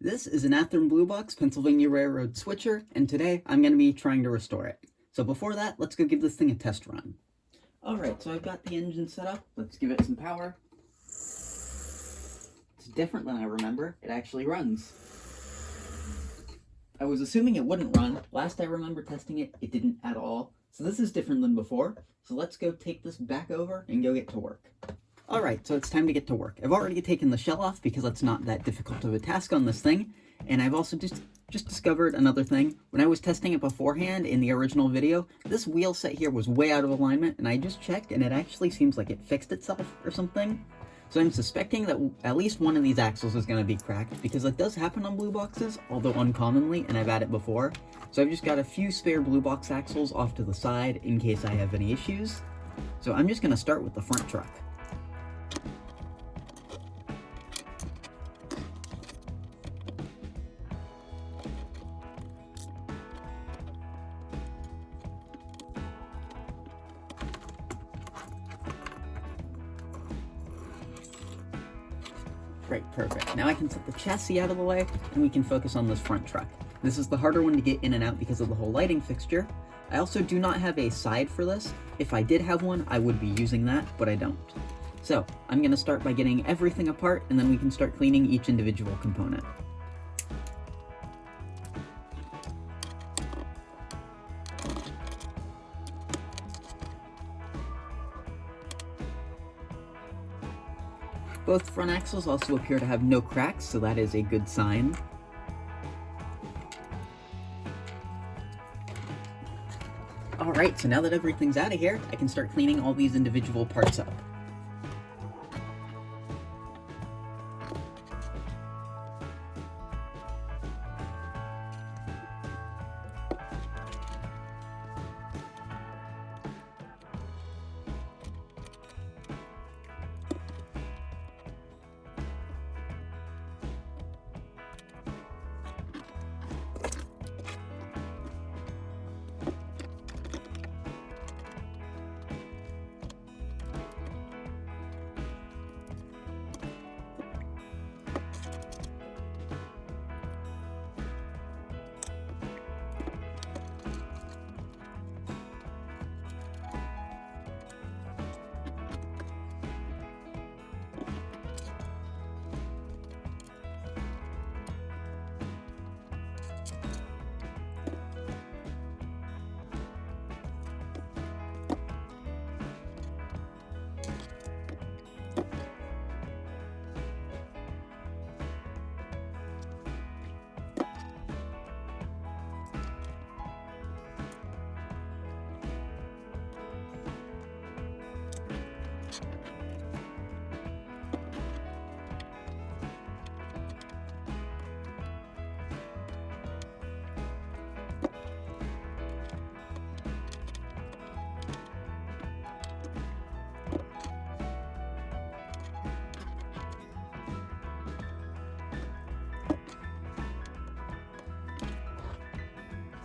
This is an Athearn Bluebox Pennsylvania Railroad switcher, and today I'm going to be trying to restore it. So before that, let's go give this thing a test run. Alright, so I've got the engine set up. Let's give it some power. It's different than I remember. It actually runs. I was assuming it wouldn't run. Last I remember testing it, it didn't at all. So this is different than before. So let's go take this back over and go get to work. Alright, so it's time to get to work. I've already taken the shell off because it's not that difficult of a task on this thing, and I've also just discovered another thing. When I was testing it beforehand in the original video, this wheel set here was way out of alignment, and I just checked and it actually seems like it fixed itself or something. So I'm suspecting that at least one of these axles is going to be cracked, because it does happen on blue boxes, although uncommonly, and I've had it before. So I've just got a few spare blue box axles off to the side in case I have any issues. So I'm just going to start with the front truck. Right, perfect. Now I can set the chassis out of the way, and we can focus on this front truck. This is the harder one to get in and out because of the whole lighting fixture. I also do not have a side for this. If I did have one, I would be using that, but I don't. So, I'm going to start by getting everything apart, and then we can start cleaning each individual component. Both front axles also appear to have no cracks, so that is a good sign. Alright, so now that everything's out of here, I can start cleaning all these individual parts up.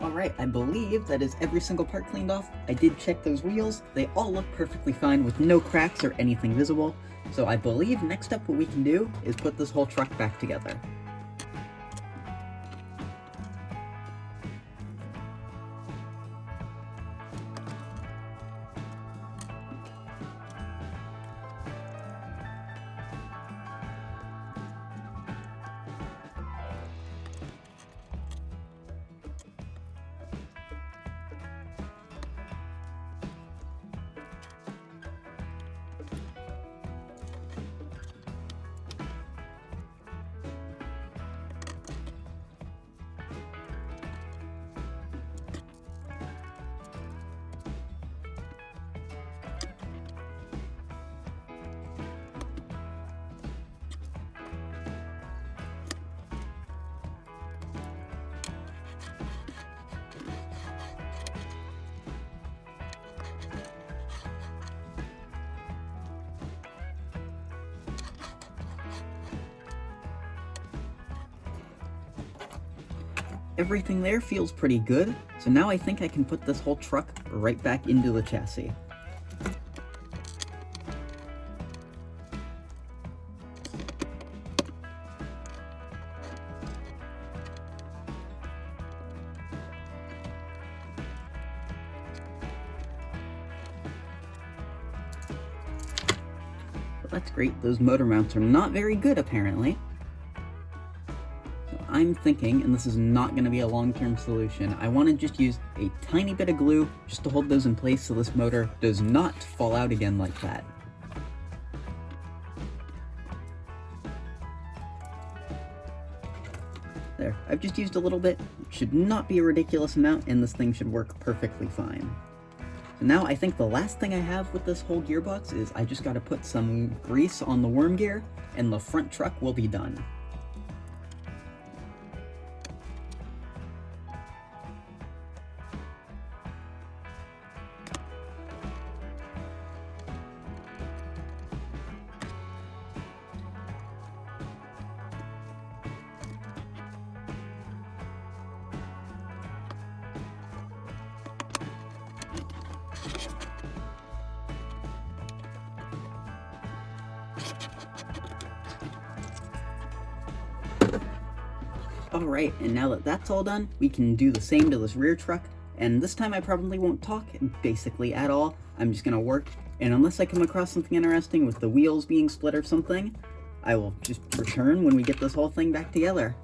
Alright, I believe that is every single part cleaned off. I did check those wheels. They all look perfectly fine with no cracks or anything visible. So I believe next up what we can do is put this whole truck back together. Everything there feels pretty good, so now I think I can put this whole truck right back into the chassis. that's great. Those motor mounts are not very good, apparently. So I'm thinking, and this is not going to be a long-term solution, I want to just use a tiny bit of glue just to hold those in place so this motor does not fall out again like that. There, I've just used a little bit. It should not be a ridiculous amount, and this thing should work perfectly fine. So now I think the last thing I have with this whole gearbox is I just gotta put some grease on the worm gear, and the front truck will be done. Alright, and now that that's all done, we can do the same to this rear truck, and this time I probably won't talk, basically, at all. I'm just gonna work, and unless I come across something interesting with the wheels being split or something, I will just return when we get this whole thing back together.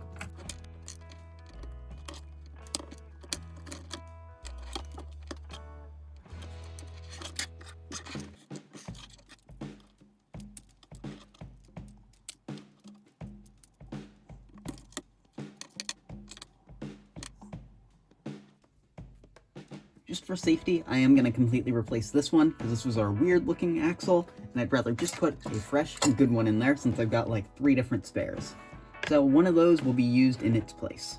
Just for safety, I am going to completely replace this one, because this was our weird looking axle, and I'd rather just put a fresh, good one in there, since I've got like 3 different spares. So one of those will be used in its place.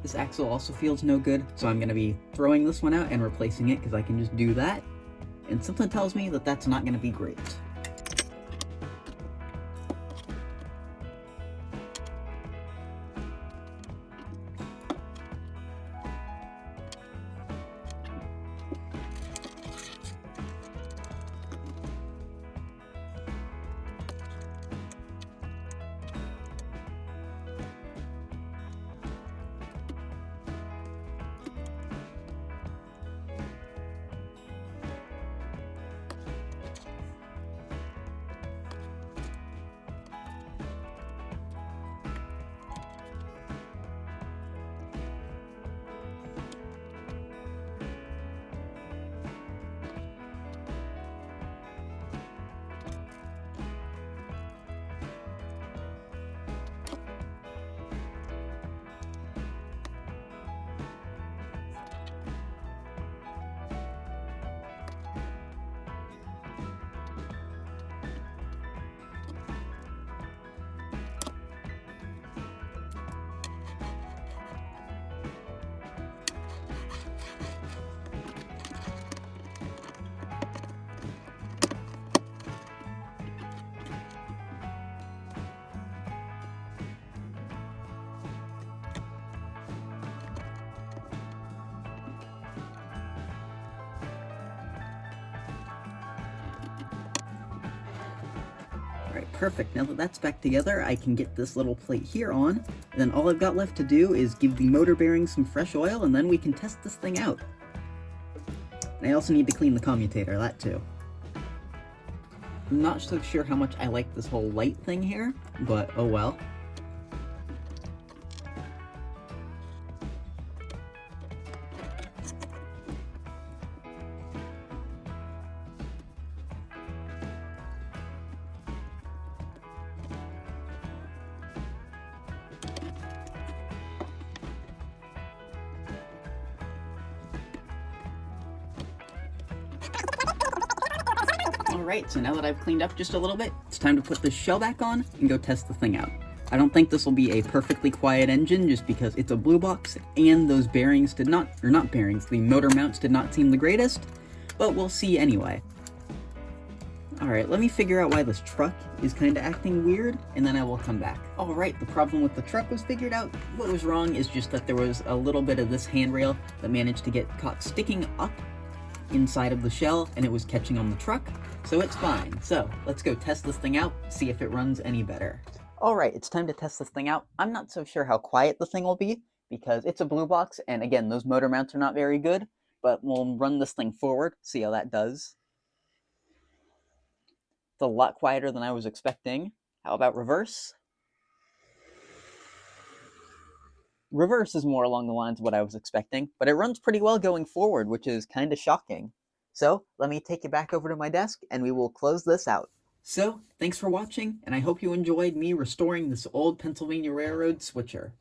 This axle also feels no good, so I'm going to be throwing this one out and replacing it because I can just do that. And something tells me that that's not going to be great. perfect. Now that that's back together, I can get this little plate here on, and then all I've got left to do is give the motor bearings some fresh oil, and then we can test this thing out. And I also need to clean the commutator, that too. I'm not so sure how much I like this whole light thing here, but oh well. Alright, so now that I've cleaned up just a little bit, it's time to put this shell back on and go test the thing out. I don't think this will be a perfectly quiet engine just because it's a Bluebox and those bearings did not, or not bearings, the motor mounts did not seem the greatest, but we'll see anyway. Alright, let me figure out why this truck is kind of acting weird, and then I will come back. Alright, the problem with the truck was figured out. What was wrong is just that there was a little bit of this handrail that managed to get caught sticking up inside of the shell, and it was catching on the truck, so it's fine. So, let's go test this thing out, see if it runs any better. Alright, it's time to test this thing out. I'm not so sure how quiet the thing will be, because it's a Bluebox, and again, those motor mounts are not very good, but we'll run this thing forward, see how that does. It's a lot quieter than I was expecting. How about reverse? Reverse is more along the lines of what I was expecting, but it runs pretty well going forward, which is kind of shocking. So, let me take you back over to my desk, and we will close this out. So, thanks for watching, and I hope you enjoyed me restoring this old Pennsylvania Railroad switcher.